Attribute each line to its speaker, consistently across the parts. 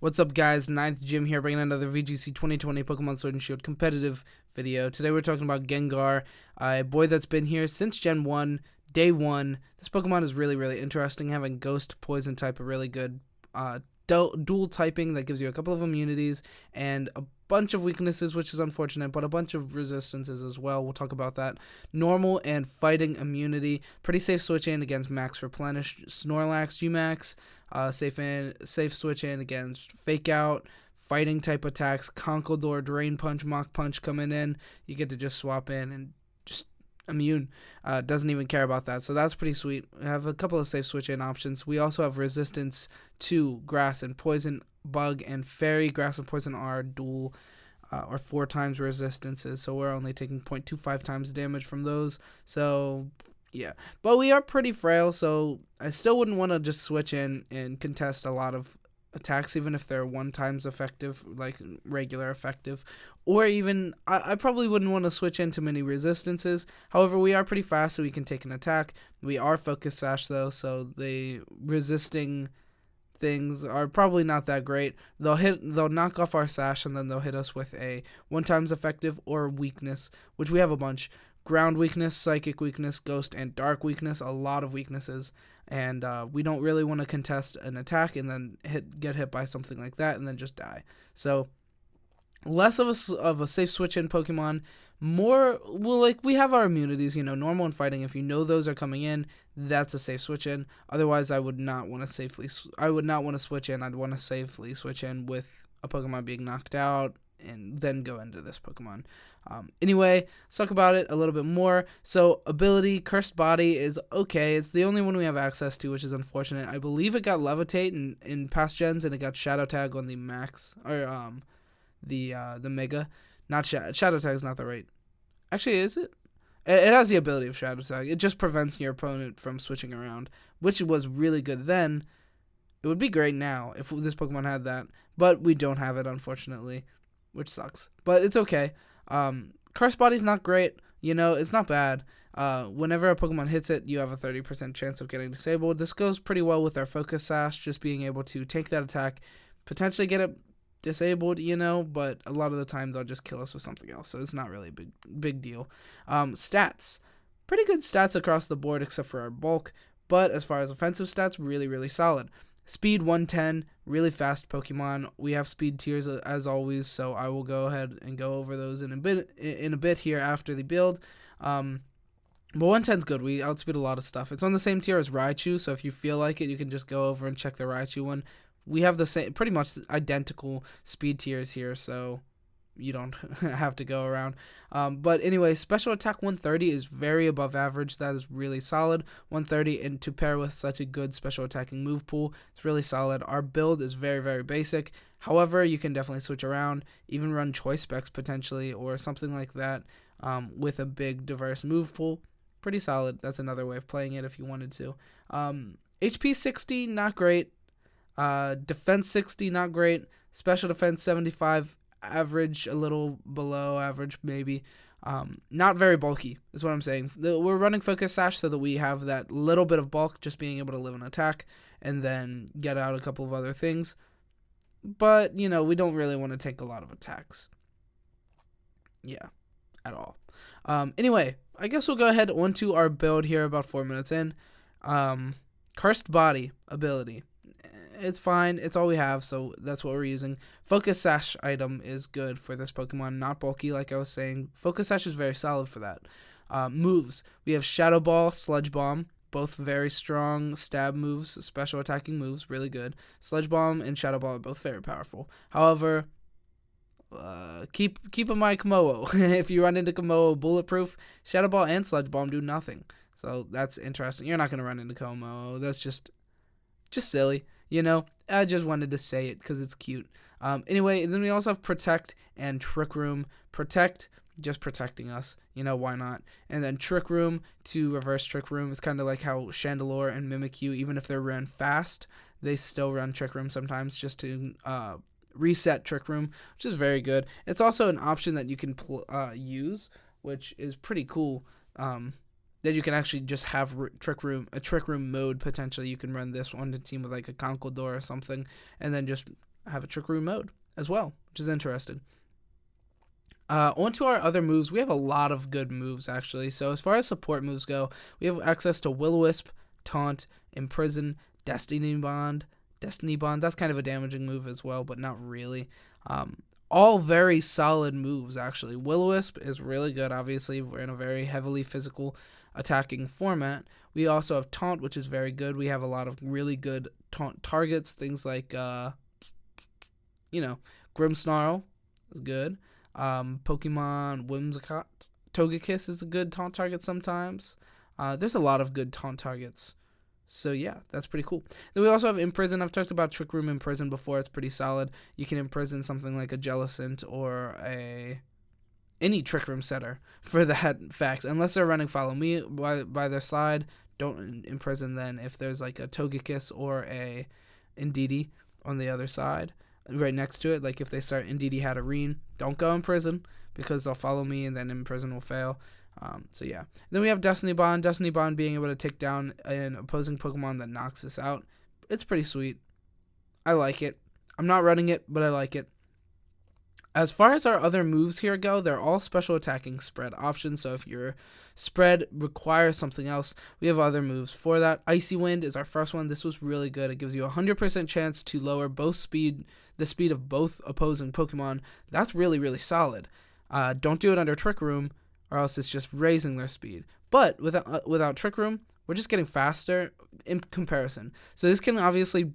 Speaker 1: What's up, guys? Ninth Jim here, bringing another VGC 2020 Pokemon Sword and Shield competitive video. Today we're talking about Gengar, a boy that's been here since Gen 1, Day 1. This Pokemon is really interesting, having Ghost, Poison type, a really good dual typing that gives you a couple of immunities and a bunch of weaknesses, which is unfortunate, but a bunch of resistances as well. We'll talk about that. Normal and fighting immunity. Pretty safe switch in against Max Replenish, Snorlax, Gmax. Safe switch in against Fake Out, fighting type attacks, Conkeldurr, Drain Punch, Mach Punch coming in. You get to just swap in and just immune. Doesn't even care about that, so that's pretty sweet. We have a couple of safe switch in options. We also have resistance to Grass and Poison, Bug and Fairy. Grass and Poison are dual or 4 times resistances, so we're only taking 0.25 times damage from those. So yeah, but we are pretty frail, so I still wouldn't want to just switch in and contest a lot of attacks, even if they're 1 times effective, like regular effective, or even I probably wouldn't want to switch into many resistances. However, we are pretty fast, so we can take an attack. We are Focus Sash though, so the resisting things are probably not that great. They'll knock off our Sash, and then they'll hit us with a 1 times effective or weakness, which we have a bunch. Ground weakness, psychic weakness, ghost, and dark weakness. A lot of weaknesses, and we don't really want to contest an attack and then get hit by something like that and then just die. So less of a safe switch in Pokemon. More, well, like, we have our immunities, normal and fighting. If you know those are coming in, that's a safe switch in. Otherwise, I would not want to switch in. I'd want to safely switch in with a Pokemon being knocked out and then go into this Pokemon. Anyway, let's talk about it a little bit more. So, ability, Cursed Body is okay. It's the only one we have access to, which is unfortunate. I believe it got Levitate in past gens, and it got Shadow Tag on the Max, or the Mega. Not Shadow Tag is not the right. Actually, is it? It has the ability of Shadow Tag. It just prevents your opponent from switching around, which was really good then. It would be great now if this Pokemon had that, but we don't have it, unfortunately, which sucks. But it's okay. Cursed Body's not great. It's not bad. Whenever a Pokemon hits it, you have a 30% chance of getting disabled. This goes pretty well with our Focus Sash, just being able to take that attack, potentially get it disabled, but a lot of the time they'll just kill us with something else, so it's not really a big deal. Stats. Pretty good stats across the board except for our bulk, but as far as offensive stats, really solid. Speed 110, really fast Pokemon. We have speed tiers as always, so I will go ahead and go over those in a bit here after the build. But 110's good. We outspeed a lot of stuff. It's on the same tier as Raichu, so if you feel like it, you can just go over and check the Raichu one. We have the same, pretty much identical speed tiers here, so you don't have to go around. But anyway, special attack 130 is very above average. That is really solid. 130, and to pair with such a good special attacking move pool, it's really solid. Our build is very basic. However, you can definitely switch around, even run choice specs potentially, or something like that, with a big diverse move pool. Pretty solid. That's another way of playing it if you wanted to. HP 60, not great. Defense 60, not great. Special defense 75, average, a little below average maybe. Not very bulky is what I'm saying. We're running Focus Sash so that we have that little bit of bulk, just being able to live an attack and then get out a couple of other things. But, we don't really want to take a lot of attacks. Yeah, at all. Anyway, I guess we'll go ahead onto our build here about 4 minutes in. Cursed Body ability. It's fine. It's all we have, so that's what we're using. Focus Sash item is good for this Pokemon. Not bulky, like I was saying. Focus Sash is very solid for that. Moves. We have Shadow Ball, Sludge Bomb. Both very strong stab moves, special attacking moves. Really good. Sludge Bomb and Shadow Ball are both very powerful. However, keep in mind Komodo. If you run into Komodo bulletproof, Shadow Ball and Sludge Bomb do nothing. So that's interesting. You're not going to run into Komodo. That's just silly. I just wanted to say it because it's cute. Anyway, then we also have Protect and Trick Room. Protect, just protecting us. Why not? And then Trick Room to reverse Trick Room. It's kind of like how Chandelure and Mimikyu, even if they're run fast, they still run Trick Room sometimes just to reset Trick Room, which is very good. It's also an option that you can use, which is pretty cool. That you can actually just have a trick room mode potentially. You can run this one to team with like a Conkeldurr or something, and then just have a Trick Room mode as well, which is interesting. On to our other moves. We have a lot of good moves, actually. So as far as support moves go, we have access to Will-O-Wisp, Taunt, Imprison, Destiny Bond. That's kind of a damaging move as well, but not really. All very solid moves, actually. Will-O-Wisp is really good, obviously. We're in a very heavily physical attacking format. We also have Taunt, which is very good. We have a lot of really good taunt targets. Things like, Grimmsnarl is good. Pokemon Whimsicott. Togekiss is a good taunt target sometimes. There's a lot of good taunt targets. So yeah, that's pretty cool. Then we also have Imprison. I've talked about Trick Room Imprison before. It's pretty solid. You can imprison something like a Jellicent or any Trick Room setter for that fact. Unless they're running Follow Me by their side, don't imprison then. If there's like a Togekiss or a Indeedee on the other side, right next to it, like if they start Indeedee Hatterene, don't go Imprison because they'll Follow Me and then Imprison will fail. So yeah. Then we have Destiny Bond. Destiny Bond being able to take down an opposing Pokemon that knocks us out. It's pretty sweet. I like it. I'm not running it, but I like it. As far as our other moves here go, they're all special attacking spread options. So if your spread requires something else, we have other moves for that. Icy Wind is our first one. This was really good. It gives you a 100% chance to lower the speed of both opposing Pokemon. That's really, really solid. Don't do it under Trick Room, or else it's just raising their speed. But without Trick Room, we're just getting faster in comparison. So this can obviously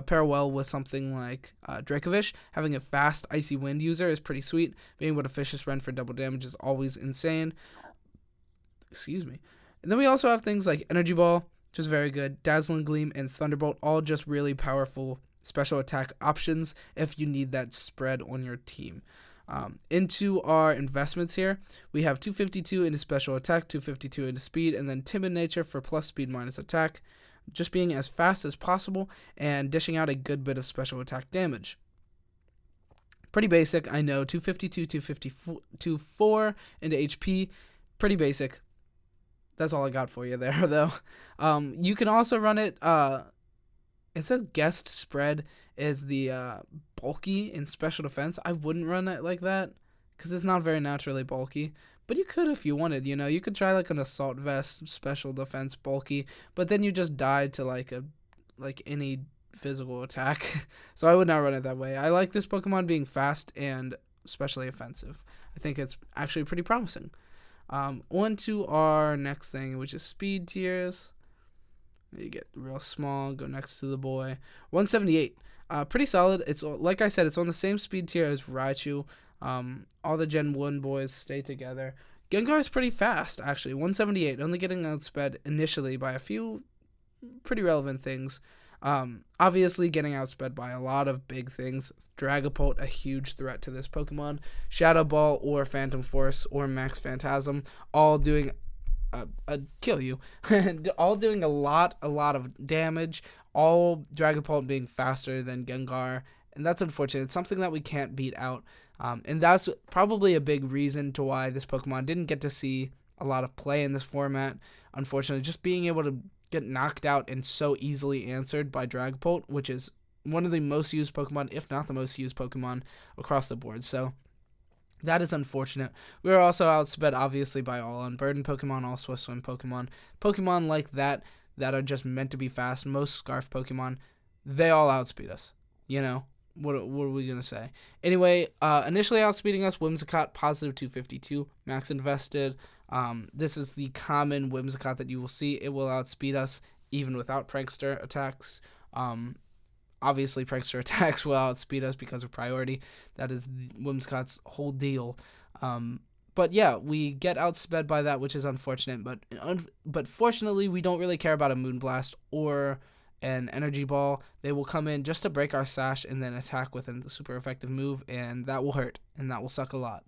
Speaker 1: pair well with something like Dracovish. Having a fast Icy Wind user is pretty sweet. Being able to Vicious Rend for double damage is always insane. Excuse me. And then we also have things like Energy Ball, which is very good. Dazzling Gleam and Thunderbolt, all just really powerful special attack options if you need that spread on your team. Into our investments here, we have 252 into special attack, 252 into speed, and then timid nature for plus speed minus attack, just being as fast as possible and dishing out a good bit of special attack damage. Pretty basic, I know. 252, 254 into HP, pretty basic. That's all I got for you there, though. You can also run it. It says guest spread is the bulky in special defense. I wouldn't run it like that because it's not very naturally bulky. But you could if you wanted. You could try like an assault vest special defense bulky, but then you just die to like any physical attack. So I would not run it that way. I like this Pokemon being fast and especially offensive. I think it's actually pretty promising. On to our next thing, which is speed tiers. You get real small, go next to the boy. 178. Pretty solid. It's like I said, it's on the same speed tier as Raichu. All the Gen 1 boys stay together. Gengar is pretty fast, actually. 178, only getting outsped initially by a few pretty relevant things. Obviously getting outsped by a lot of big things. Dragapult, a huge threat to this Pokemon. Shadow Ball or Phantom Force or Max Phantasm, all doing kill you. All doing a lot of damage. All Dragapult being faster than Gengar, and that's unfortunate. It's something that we can't beat out, and that's probably a big reason to why this Pokemon didn't get to see a lot of play in this format. Unfortunately, just being able to get knocked out and so easily answered by Dragapult, which is one of the most used Pokemon, if not the most used Pokemon across the board. So that is unfortunate. We were also outsped, obviously, by all Unburdened Pokemon, all Swift Swim Pokemon. Pokemon like that are just meant to be fast. Most Scarf Pokemon, they all outspeed us. What are we going to say? Anyway, initially outspeeding us, Whimsicott, positive 252, max invested. This is the common Whimsicott that you will see. It will outspeed us even without Prankster attacks. Obviously, Prankster attacks will outspeed us because of priority. That is Whimsicott's whole deal. But yeah, we get outsped by that, which is unfortunate. But fortunately, we don't really care about a Moonblast or an Energy Ball. They will come in just to break our sash and then attack with a super effective move, and that will hurt, and that will suck a lot.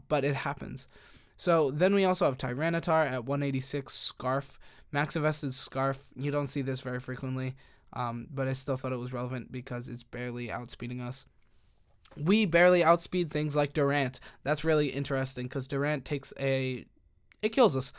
Speaker 1: But it happens. So then we also have Tyranitar at 186 Scarf. Max invested Scarf. You don't see this very frequently. But I still thought it was relevant because it's barely outspeeding us. We barely outspeed things like Durant. That's really interesting because Durant it kills us.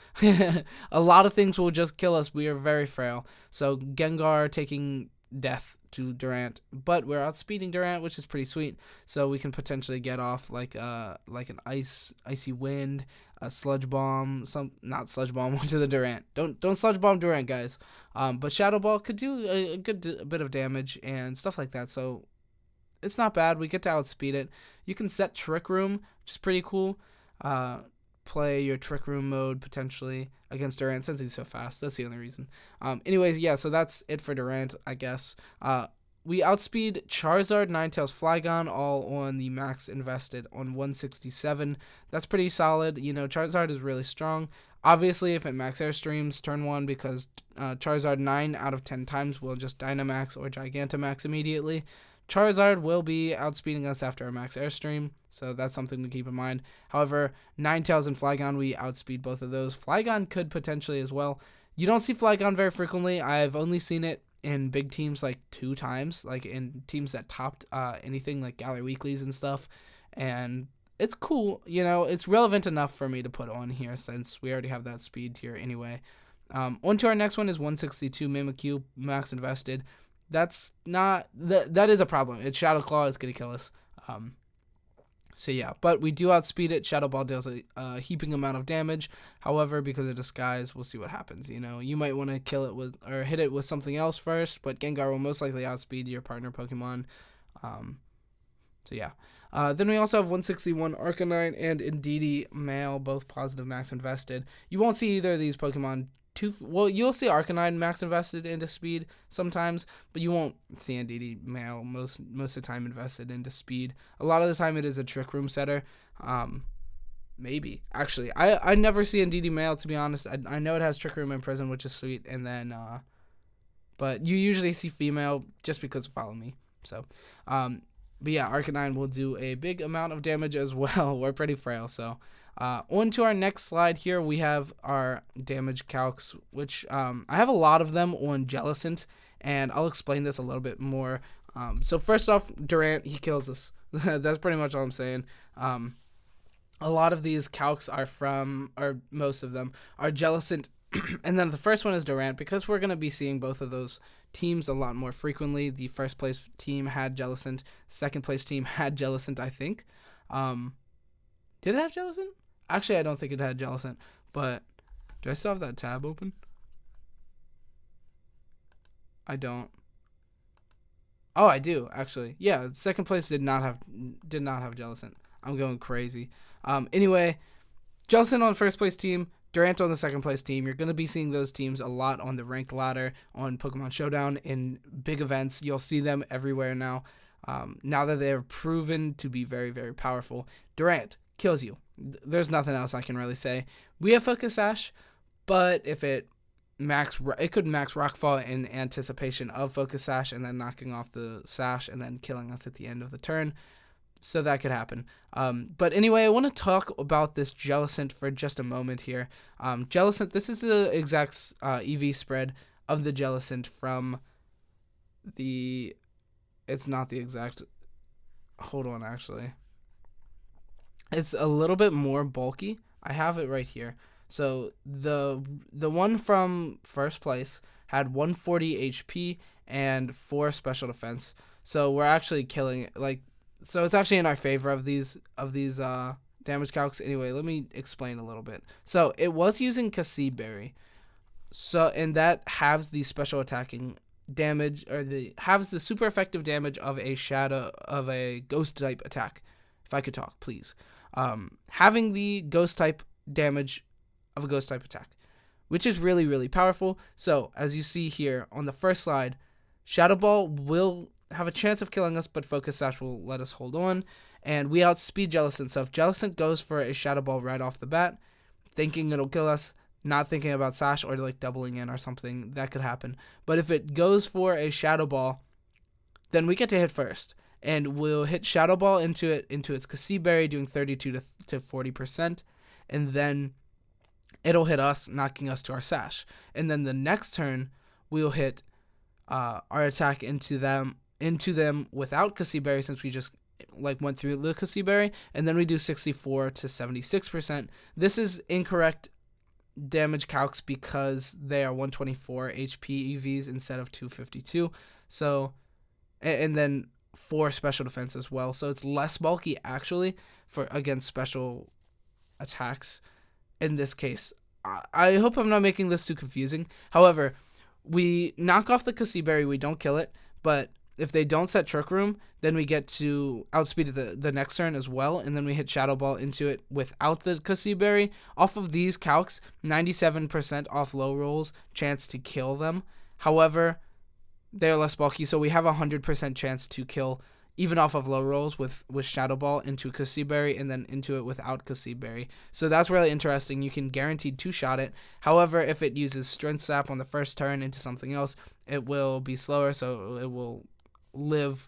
Speaker 1: A lot of things will just kill us. We are very frail. So Gengar taking death to Durant, but we're outspeeding Durant, which is pretty sweet. So we can potentially get off like an icy wind, a sludge bomb, not sludge bomb onto the Durant. Don't sludge bomb Durant, guys. But Shadow Ball could do a good bit of damage and stuff like that. So it's not bad. We get to outspeed it. You can set Trick Room, which is pretty cool. Play your Trick Room mode potentially against Durant since he's so fast. That's the only reason. Anyways, yeah, so that's it for Durant, I guess. We outspeed Charizard, Ninetales, Flygon, all on the max invested on 167. That's pretty solid. You know, Charizard is really strong. Obviously, if it max airstreams turn 1, because Charizard 9 out of 10 times will just Dynamax or Gigantamax immediately. Charizard will be outspeeding us after a max airstream, so that's something to keep in mind. However, Ninetales and Flygon, we outspeed both of those. Flygon could potentially as well. You don't see Flygon very frequently. I've only seen it in big teams like 2 times, like in teams that topped anything like Gallery Weeklies and stuff. And it's cool, you know, it's relevant enough for me to put on here since we already have that speed tier anyway. On to our next one is 162 Mimikyu, max invested. That's not that is a problem. It's Shadow Claw. It's gonna kill us. So yeah, but we do outspeed it. Shadow Ball deals a heaping amount of damage. However, because of Disguise, we'll see what happens. You know, you might want to kill it with or hit it with something else first, but Gengar will most likely outspeed your partner Pokemon. So yeah. Then we also have 161 Arcanine and Indeedee male, both positive max invested. You won't see either of these Pokemon. Well, you'll see Arcanine max invested into speed sometimes, but you won't see Indeedee male most of the time invested into speed. A lot of the time it is a Trick Room setter. Maybe. Actually, I never see Indeedee male, to be honest. I know it has Trick Room in Prison, which is sweet, and then, but you usually see female just because of Follow Me. So, but yeah, Arcanine will do a big amount of damage as well. We're pretty frail, so... on to our next slide here, we have our damage calcs, which I have a lot of them on Jellicent, and I'll explain this a little bit more. So first off, Durant, he kills us. That's pretty much all I'm saying. A lot of these calcs are or most of them, are Jellicent, and then the first one is Durant, because we're going to be seeing both of those teams a lot more frequently. The first place team had Jellicent, second place team had Jellicent, I think. Did it have Jellicent? Actually, I don't think it had Jellicent, but do I still have that tab open? I don't. Oh, I do, actually. Yeah, second place did not have Jellicent. I'm going crazy. Anyway, Jellicent on the first place team, Durant on the second place team. You're going to be seeing those teams a lot on the ranked ladder, on Pokemon Showdown, in big events. You'll see them everywhere now. Now that they're proven to be very, very powerful. Durant kills you. There's nothing else I can really say. We have Focus Sash, but if it could max Rockfall in anticipation of Focus Sash and then knocking off the Sash and then killing us at the end of the turn. So that could happen. But anyway, I want to talk about this Jellicent for just a moment here. Jellicent, this is the exact EV spread of the Jellicent from the... It's not the exact... Hold on, actually. It's a little bit more bulky. I have it right here. So the one from first place had 140 HP and 4 special defense. So we're actually killing it. Like, so it's actually in our favor of these damage calcs. Anyway, let me explain a little bit. So it was using Cassie Berry. So, and that halves the special attacking damage, or halves the super effective damage of a ghost type attack. If I could talk, please. Having the ghost type damage of a ghost type attack, which is really, really powerful. So as you see here on the first slide, Shadow Ball will have a chance of killing us, but Focus Sash will let us hold on, and we outspeed Jellicent. So if Jellicent goes for a Shadow Ball right off the bat, thinking it'll kill us, not thinking about Sash or like doubling in or something, that could happen. But if it goes for a Shadow Ball, then we get to hit first. And we'll hit Shadow Ball into its Cassie Berry, doing 32 to 40%, and then it'll hit us, knocking us to our Sash. And then the next turn, we'll hit our attack into them without Cassie Berry, since we just like went through the Cassie Berry, and then we do 64 to 76%. This is incorrect damage calcs because they are 124 HP EVs instead of 252. So and then 4 special defense as well. So it's less bulky actually for against special attacks in this case. I hope I'm not making this too confusing. However, we knock off the Cassie Berry, we don't kill it, but if they don't set Trick Room, then we get to outspeed it the next turn as well, and then we hit Shadow Ball into it without the Cassie Berry. Off of these calcs, 97% off low rolls, chance to kill them. However, they're less bulky, so we have a 100% chance to kill even off of low rolls with Shadow Ball into Cassie Berry and then into it without Cassie Berry. So that's really interesting. You can guaranteed 2-shot it. However, if it uses Strength Sap on the first turn into something else, it will be slower, so it will live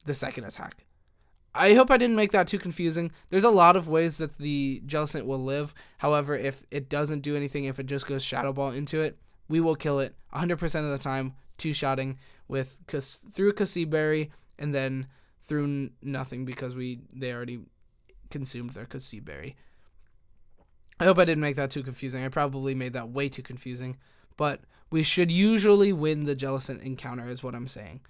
Speaker 1: the second attack. I hope I didn't make that too confusing. There's a lot of ways that the Jellicent will live. However, if it doesn't do anything, if it just goes Shadow Ball into it, we will kill it 100% of the time, 2-shotting through Cassie Berry and then through nothing because they already consumed their Cassie Berry. I hope I didn't make that too confusing. I probably made that way too confusing, but we should usually win the Jellicent encounter is what I'm saying.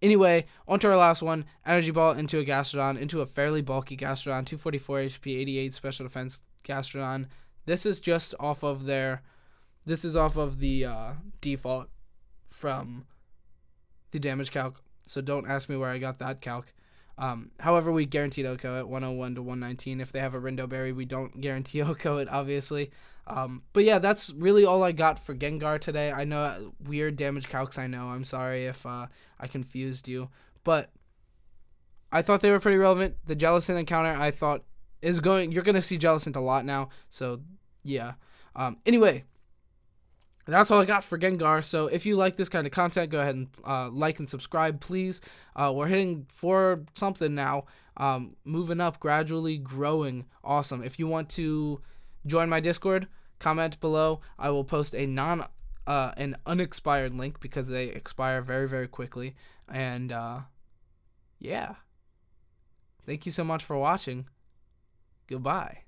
Speaker 1: Anyway, on to our last one. Energy Ball into a Gastrodon, into a fairly bulky Gastrodon, 244 HP, 88 special defense Gastrodon. This is just off of the default from the damage calc, so don't ask me where I got that calc. However, we guaranteed OHKO at 101 to 119. If they have a Rindo Berry, we don't guarantee OHKO it, obviously. But yeah, that's really all I got for Gengar today. I know weird damage calcs, I know. I'm sorry if I confused you. But I thought they were pretty relevant. The Jellicent encounter, I thought, you're going to see Jellicent a lot now. So, yeah. Anyway, that's all I got for Gengar. So if you like this kind of content, go ahead and like and subscribe, please. We're hitting 4 something now. Moving up, gradually growing. Awesome. If you want to join my Discord, comment below. I will post an unexpired link because they expire very, very quickly. And yeah. Thank you so much for watching. Goodbye.